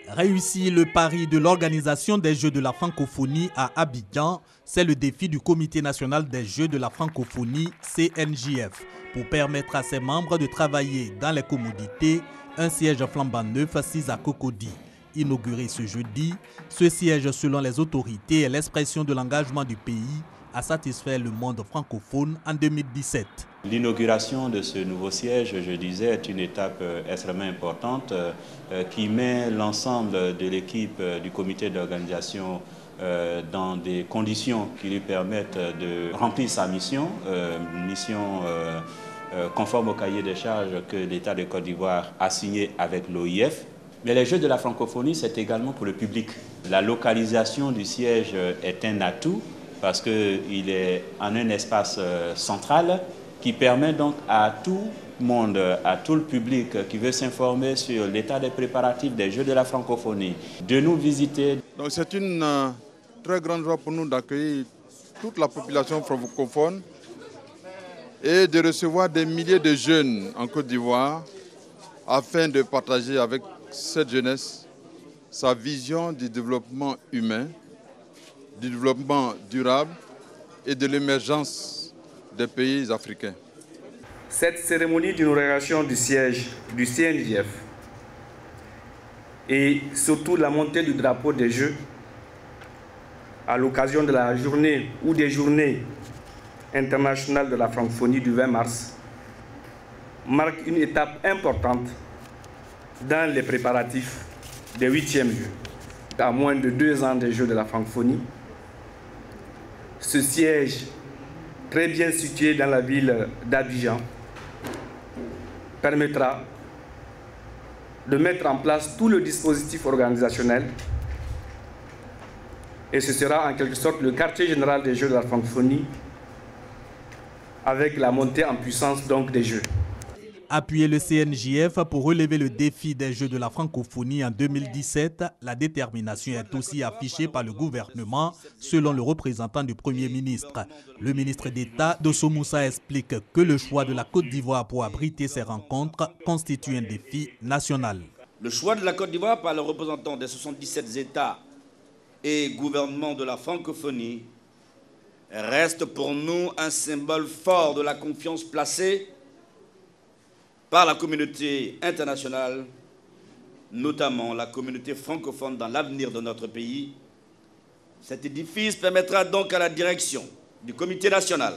Réussir le pari de l'organisation des Jeux de la francophonie à Abidjan, c'est le défi du Comité national des Jeux de la francophonie, CNJF, pour permettre à ses membres de travailler dans les commodités, un siège flambant neuf assis à Cocody. Inauguré ce jeudi, ce siège, selon les autorités, est l'expression de l'engagement du pays à satisfaire le monde francophone en 2017. L'inauguration de ce nouveau siège, je disais, est une étape extrêmement importante qui met l'ensemble de l'équipe du comité d'organisation dans des conditions qui lui permettent de remplir sa mission, conforme au cahier des charges que l'État de Côte d'Ivoire a signé avec l'OIF. Mais les Jeux de la francophonie, c'est également pour le public. La localisation du siège est un atout parce qu'il est en un espace central qui permet donc à tout le monde, à tout le public qui veut s'informer sur l'état des préparatifs des Jeux de la francophonie, de nous visiter. Donc c'est une très grande joie pour nous d'accueillir toute la population francophone et de recevoir des milliers de jeunes en Côte d'Ivoire afin de partager avec cette jeunesse sa vision du développement humain, du développement durable et de l'émergence des pays africains. Cette cérémonie d'inauguration du siège du CNJF et surtout la montée du drapeau des Jeux à l'occasion de la journée ou des journées internationales de la francophonie du 20 mars marque une étape importante dans les préparatifs des 8e Jeux. À moins de 2 ans des Jeux de la francophonie, ce siège très bien situé dans la ville d'Abidjan permettra de mettre en place tout le dispositif organisationnel et ce sera en quelque sorte le quartier général des Jeux de la francophonie avec la montée en puissance donc des Jeux. Appuyer le CNJF pour relever le défi des Jeux de la francophonie en 2017, la détermination est aussi affichée par le gouvernement, selon le représentant du Premier ministre. Le ministre d'État, Dosso Moussa, explique que le choix de la Côte d'Ivoire pour abriter ces rencontres constitue un défi national. Le choix de la Côte d'Ivoire par le représentant des 77 États et gouvernements de la francophonie reste pour nous un symbole fort de la confiance placée par la communauté internationale, notamment la communauté francophone dans l'avenir de notre pays. Cet édifice permettra donc à la direction du comité national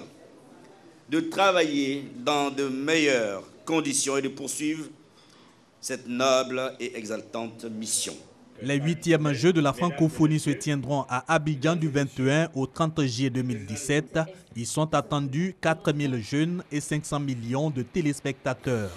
de travailler dans de meilleures conditions et de poursuivre cette noble et exaltante mission. Les 8e Jeux de la francophonie se tiendront à Abidjan du 21 au 30 juillet 2017. Ils sont attendus 4000 jeunes et 500 millions de téléspectateurs.